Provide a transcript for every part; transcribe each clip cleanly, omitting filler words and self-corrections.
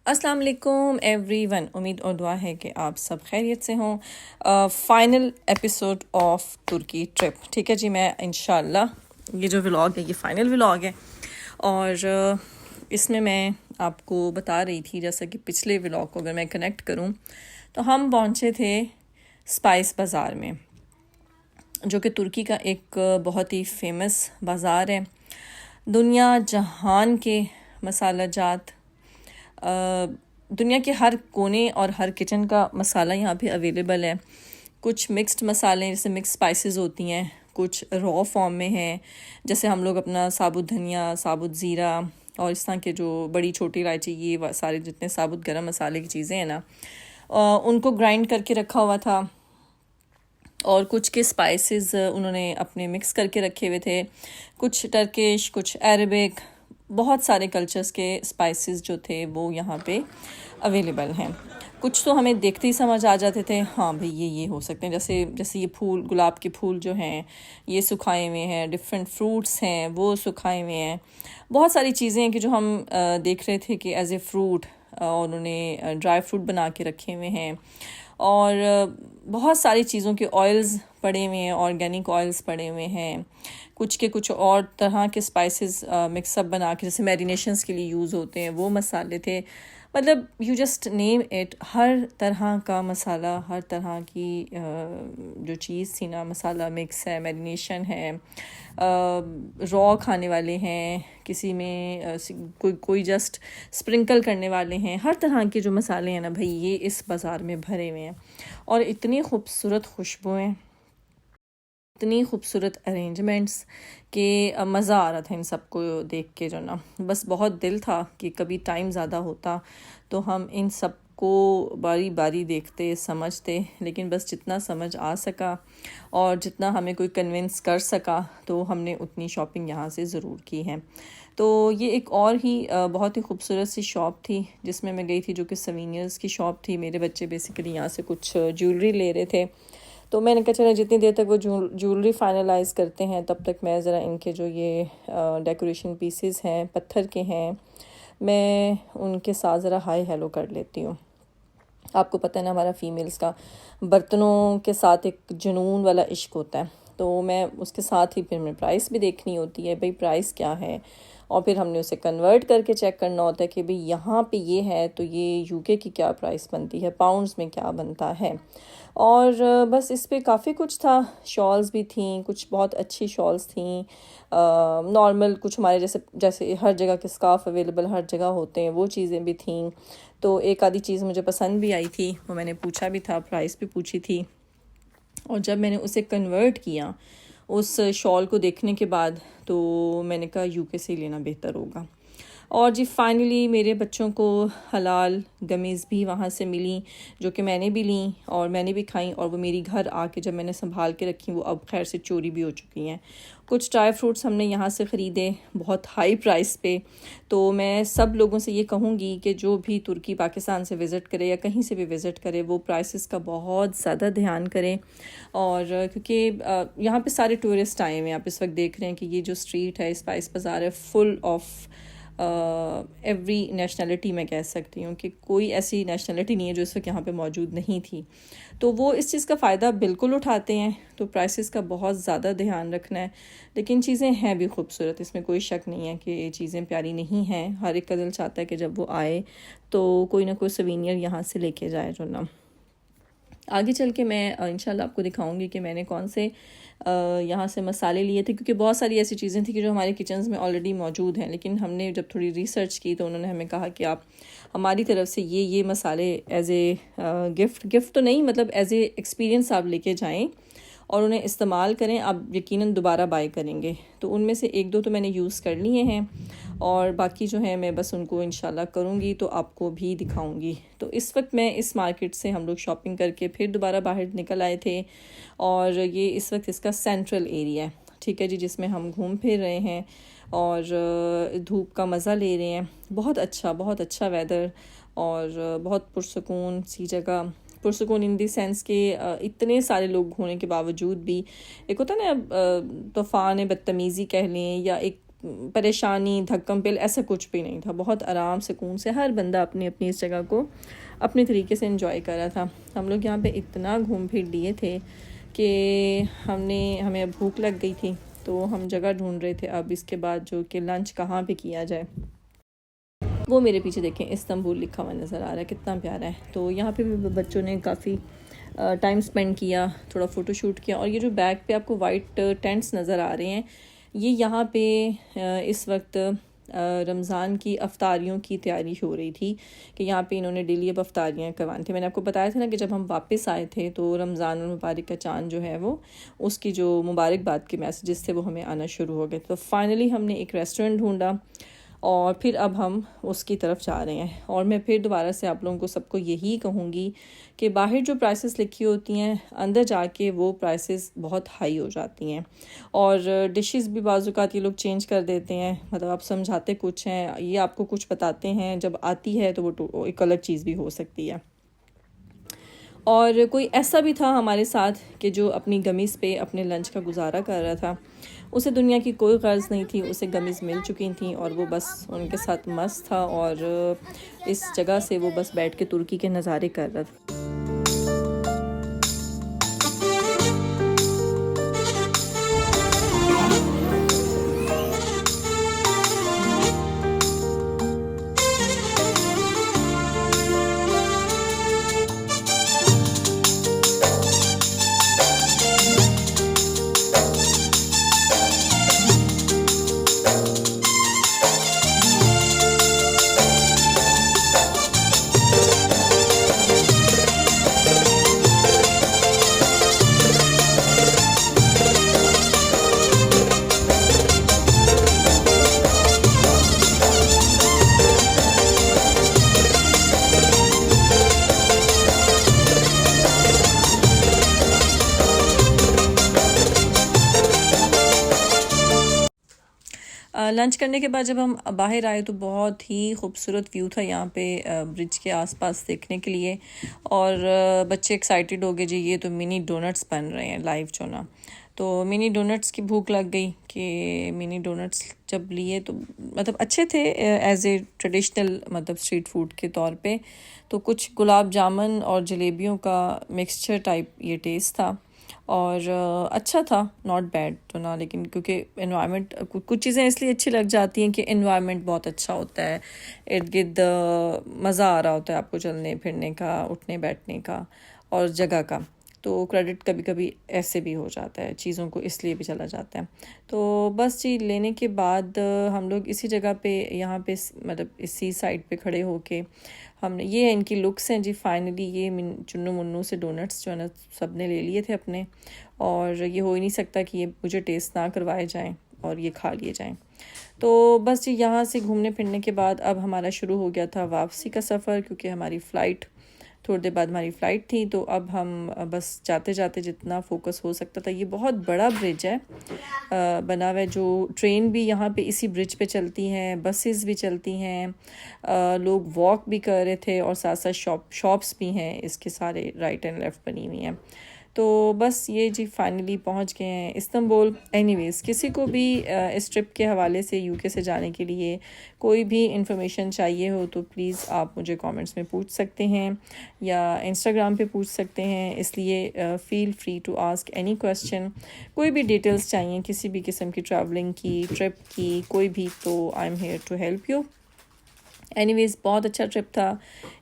अस्सलाम वालेकुम एवरीवन। उम्मीद और दुआ है कि आप सब खैरियत से हों। फाइनल एपिसोड ऑफ तुर्की ट्रिप। ठीक है जी, मैं इंशाल्लाह ये जो व्लॉग है ये फ़ाइनल व्लॉग है और इसमें मैं आपको बता रही थी, जैसा कि पिछले व्लॉग को अगर मैं कनेक्ट करूं तो हम पहुंचे थे स्पाइस बाज़ार में, जो कि तुर्की का एक बहुत ही फेमस बाज़ार है। दुनिया जहान के मसाला जात, दुनिया के हर कोने और हर किचन का मसाला यहाँ पे अवेलेबल है। कुछ मिक्स्ड मसाले जैसे मिक्स स्पाइसेस होती हैं, कुछ रॉ फॉर्म में हैं, जैसे हम लोग अपना साबुत धनिया, साबुत ज़ीरा और इस तरह के जो बड़ी छोटी इलायची, ये सारे जितने साबुत गरम मसाले की चीज़ें हैं ना, उनको ग्राइंड करके रखा हुआ था। और कुछ के स्पाइसेस उन्होंने अपने मिक्स करके रखे हुए थे, कुछ टर्किश, कुछ अरबिक, बहुत सारे कल्चर्स के स्पाइसेस जो थे वो यहाँ पे अवेलेबल हैं। कुछ तो हमें देखते ही समझ आ जाते थे, हाँ भाई ये हो सकते हैं। जैसे जैसे ये फूल, गुलाब के फूल जो हैं ये सुखाए हुए हैं, डिफरेंट फ्रूट्स हैं वो सुखाए हुए हैं। बहुत सारी चीज़ें हैं कि जो हम देख रहे थे कि एज ए फ्रूट उन्होंने ड्राई फ्रूट बना के रखे हुए हैं। और बहुत सारी चीज़ों के ऑयल्स पड़े हुए हैं, ऑर्गेनिक ऑयल्स पड़े हुए हैं। कुछ के कुछ और तरह के स्पाइसेस मिक्सअप बना के जैसे मैरिनेशंस के लिए यूज़ होते हैं वो मसाले थे। मतलब यू जस्ट नेम इट, हर तरह का मसाला, हर तरह की जो चीज़ थी ना, मसाला मिक्स है, मैरिनेशन है, रॉ खाने वाले हैं, किसी में कोई जस्ट स्प्रिंकल करने वाले हैं। हर तरह के जो मसाले हैं ना भाई, ये इस बाज़ार में भरे हुए हैं। और इतनी खूबसूरत खुशबुएं, इतनी खूबसूरत अरेंजमेंट्स कि मज़ा आ रहा था इन सबको देख के। जो ना बस बहुत दिल था कि कभी टाइम ज़्यादा होता तो हम इन सब को बारी बारी देखते, समझते, लेकिन बस जितना समझ आ सका और जितना हमें कोई कन्विंस कर सका तो हमने उतनी शॉपिंग यहाँ से ज़रूर की है। तो ये एक और ही बहुत ही खूबसूरत सी शॉप थी जिसमें मैं गई थी, जो कि सवीनियर्स की शॉप थी। मेरे बच्चे बेसिकली यहाँ से कुछ ज्वेलरी ले रहे थे, तो मैंने कहा चला जितनी देर तक वो ज्वेलरी फाइनलाइज़ करते हैं तब तक मैं ज़रा इनके जो ये डेकोरेशन पीसेस हैं, पत्थर के हैं, मैं उनके साथ ज़रा हाय हेलो कर लेती हूँ। आपको पता है ना, हमारा फ़ीमेल्स का बर्तनों के साथ एक जुनून वाला इश्क होता है, तो मैं उसके साथ ही फिर मैं प्राइस भी देखनी होती है, भाई प्राइस क्या है, और फिर हमने उसे कन्वर्ट करके चेक करना होता है कि भाई यहाँ पे ये है तो ये यूके की क्या प्राइस बनती है, पाउंड्स में क्या बनता है। और बस इस पे काफ़ी कुछ था। शॉल्स भी थी, कुछ बहुत अच्छी शॉल्स थी, नॉर्मल, कुछ हमारे जैसे जैसे हर जगह के स्कार्फ अवेलेबल हर जगह होते हैं वो चीज़ें भी थीं। तो एक आधी चीज़ मुझे पसंद भी आई थी, वो मैंने पूछा भी था, प्राइस भी पूछी थी। और जब मैंने उसे कन्वर्ट किया उस शॉल को देखने के बाद, तो मैंने कहा यूके से लेना बेहतर होगा। और जी फाइनली मेरे बच्चों को हलाल गमीज़ भी वहाँ से मिली, जो कि मैंने भी ली और मैंने भी खाई। और वो मेरी घर आके जब मैंने संभाल के रखी, वो अब खैर से चोरी भी हो चुकी हैं। कुछ ड्राई फ्रूट्स हमने यहाँ से ख़रीदे बहुत हाई प्राइस पे। तो मैं सब लोगों से ये कहूँगी कि जो भी तुर्की पाकिस्तान से विज़िट करे या कहीं से भी विज़िट करे, वो प्राइसेस का बहुत ज़्यादा ध्यान करें। और क्योंकि यहाँ पे सारे टूरिस्ट आए हुए हैं, आप इस वक्त देख रहे हैं कि ये जो स्ट्रीट है, स्पाइस बाज़ार है, फुल ऑफ एवरी नेशनलिटी। मैं कह सकती हूँ कि कोई ऐसी नेशनलिटी नहीं है जो इस वक्त यहाँ पे मौजूद नहीं थी। तो वो इस चीज़ का फ़ायदा बिल्कुल उठाते हैं। तो प्राइसेस का बहुत ज़्यादा ध्यान रखना है, लेकिन चीज़ें हैं भी खूबसूरत, इसमें कोई शक नहीं है कि ये चीज़ें प्यारी नहीं हैं। हर एक का दिल चाहता है कि जब वो आए तो कोई ना कोई सवीनियर यहाँ से लेके जाए। जो ना आगे चल के मैं इंशाल्लाह आपको दिखाऊंगी कि मैंने कौन से यहाँ से मसाले लिए थे, क्योंकि बहुत सारी ऐसी चीज़ें थी कि जो हमारे किचन्स में ऑलरेडी मौजूद हैं। लेकिन हमने जब थोड़ी रिसर्च की तो उन्होंने हमें कहा कि आप हमारी तरफ से ये मसाले एज ए गिफ्ट तो नहीं, मतलब एज ए एक्सपीरियंस आप लेके जाएं और उन्हें इस्तेमाल करें, आप यकीनन दोबारा बाय करेंगे। तो उनमें से एक दो तो मैंने यूज़ कर लिए हैं और बाकी जो है मैं बस उनको इंशाल्लाह करूँगी तो आपको भी दिखाऊँगी। तो इस वक्त मैं इस मार्केट से हम लोग शॉपिंग करके फिर दोबारा बाहर निकल आए थे, और ये इस वक्त इसका सेंट्रल एरिया है, ठीक है जी, जिसमें हम घूम फिर रहे हैं और धूप का मज़ा ले रहे हैं। बहुत अच्छा वेदर और बहुत पुरसकून सी जगह। पुरसकून इन दी सेंस के इतने सारे लोग होने के बावजूद भी एक होता है ना, तूफ़ान बदतमीज़ी कह लें या एक परेशानी धक्कम पेल ऐसा कुछ भी नहीं था। बहुत आराम सुकून से हर बंदा अपनी अपनी इस जगह को अपने तरीके से एंजॉय कर रहा था। हम लोग यहाँ पे इतना घूम फिर लिए थे कि हमें भूख लग गई थी, तो हम जगह ढूंढ रहे थे अब इसके बाद जो कि लंच कहाँ पे किया जाए। वो मेरे पीछे देखें इस्तांबुल लिखा हुआ नज़र आ रहा है, कितना प्यारा है। तो यहाँ पे भी बच्चों ने काफ़ी टाइम स्पेंड किया, थोड़ा फ़ोटो शूट किया। और ये जो बैक पे आपको वाइट टेंट्स नज़र आ रहे हैं, ये यहाँ पे इस वक्त रमज़ान की अफ्तारियों की तैयारी हो रही थी कि यहाँ पे इन्होंने डेली अब अफ्तारियाँ करवानी थी। मैंने आपको बताया था ना कि जब हम वापस आए थे तो रमज़ान मुबारक का चाँद जो है वो उसकी जो मुबारकबाद के मैसेजेस थे वो हमें आना शुरू हो गए। तो फाइनली हमने एक रेस्टोरेंट ढूंढा और फिर अब हम उसकी तरफ जा रहे हैं। और मैं फिर दोबारा से आप लोगों को सबको यही कहूँगी कि बाहर जो प्राइसेस लिखी होती हैं अंदर जाके वो प्राइसेस बहुत हाई हो जाती हैं, और डिशेस भी बाज़ात ये लोग चेंज कर देते हैं। मतलब आप समझाते कुछ हैं, ये आपको कुछ बताते हैं, जब आती है तो वो एक अलग चीज़ भी हो सकती है। और कोई ऐसा भी था हमारे साथ कि जो अपनी गमीज़ पे अपने लंच का गुजारा कर रहा था। उसे दुनिया की कोई गर्ज़ नहीं थी, उसे गमीज़ मिल चुकी थी और वो बस उनके साथ मस्त था और इस जगह से वो बस बैठ के तुर्की के नज़ारे कर रहा था। लंच करने के बाद जब हम बाहर आए तो बहुत ही खूबसूरत व्यू था यहाँ पे ब्रिज के आसपास देखने के लिए। और बच्चे एक्साइटेड हो गए, जी ये तो मिनी डोनट्स बन रहे हैं लाइव जो ना। तो मिनी डोनट्स की भूख लग गई कि मिनी डोनट्स जब लिए तो मतलब अच्छे थे एज ए ट्रेडिशनल मतलब स्ट्रीट फूड के तौर पे। तो कुछ गुलाब जामुन और जलेबियों का मिक्सचर टाइप ये टेस्ट था और अच्छा था, नॉट बैड तो ना। लेकिन क्योंकि इन्वायरमेंट कुछ चीज़ें इसलिए अच्छी लग जाती हैं कि इन्वायरमेंट बहुत अच्छा होता है, इर्द गिर्द मज़ा आ रहा होता है आपको चलने फिरने का, उठने बैठने का और जगह का। तो क्रेडिट कभी कभी ऐसे भी हो जाता है, चीज़ों को इसलिए भी चला जाता है। तो बस जी लेने के बाद हम लोग इसी जगह पे यहाँ पे मतलब इसी साइड पे खड़े होके हमने ये इनकी लुक्स हैं जी। फाइनली ये चुन्नू मुन्नू से डोनट्स जो है ना सब ने ले लिए थे अपने, और ये हो ही नहीं सकता कि ये मुझे टेस्ट ना करवाए जाएं और ये खा लिए जाएं। तो बस जी यहाँ से घूमने फिरने के बाद अब हमारा शुरू हो गया था वापसी का सफ़र, क्योंकि हमारी फ़्लाइट थोड़ी देर बाद हमारी फ़्लाइट थी। तो अब हम बस जाते जाते जितना फोकस हो सकता था, ये बहुत बड़ा ब्रिज है बना हुआ है, जो ट्रेन भी यहाँ पे इसी ब्रिज पे चलती हैं, बसेस भी चलती हैं, लोग वॉक भी कर रहे थे और साथ साथ शॉप्स भी हैं इसके सारे राइट एंड लेफ़्ट बनी हुई हैं। तो बस ये जी फाइनली पहुंच गए हैं इस्तांबुल। एनीवेज़ किसी को भी इस ट्रिप के हवाले से यूके से जाने के लिए कोई भी इंफॉर्मेशन चाहिए हो तो प्लीज़ आप मुझे कमेंट्स में पूछ सकते हैं या इंस्टाग्राम पे पूछ सकते हैं। इसलिए feel free to ask any question. कोई भी डिटेल्स चाहिए किसी भी किस्म की ट्रैवलिंग की, ट्रिप की, कोई भी, तो I am here to help you. Anyways बहुत अच्छा ट्रिप था,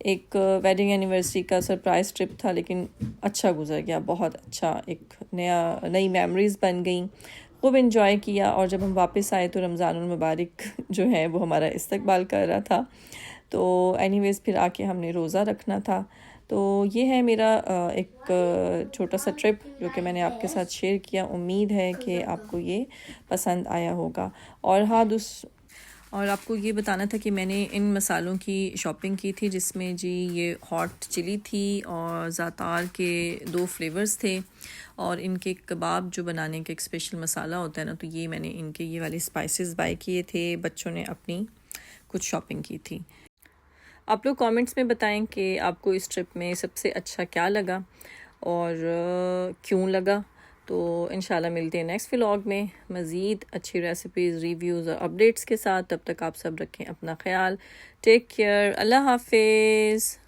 एक वेडिंग एनिवर्सरी का सरप्राइज़ ट्रिप था, लेकिन अच्छा गुजर गया, बहुत अच्छा। एक नई मेमोरीज़ बन गई, खूब इन्जॉय किया। और जब हम वापस आए तो रमज़ानुल मुबारक जो है वो हमारा इस्तकबाल कर रहा था। तो एनीवेज़ फिर आके हमने रोज़ा रखना था। तो ये है मेरा एक छोटा सा ट्रिप जो कि मैंने आपके साथ शेयर किया। उम्मीद है कि आपको ये पसंद आया होगा। और आपको ये बताना था कि मैंने इन मसालों की शॉपिंग की थी, जिसमें जी ये हॉट चिली थी और ज़ातार के 2 फ्लेवर्स थे, और इनके कबाब जो बनाने का एक स्पेशल मसाला होता है ना, तो ये मैंने इनके ये वाले स्पाइसेस बाय किए थे। बच्चों ने अपनी कुछ शॉपिंग की थी। आप लोग कमेंट्स में बताएं कि आपको इस ट्रिप में सबसे अच्छा क्या लगा और क्यों लगा। तो इंशाल्लाह मिलते हैं नेक्स्ट व्लॉग में मज़ीद अच्छी रेसिपीज़, रिव्यूज़ और अपडेट्स के साथ। तब तक आप सब रखें अपना ख्याल। Take care. अल्लाह हाफिज़।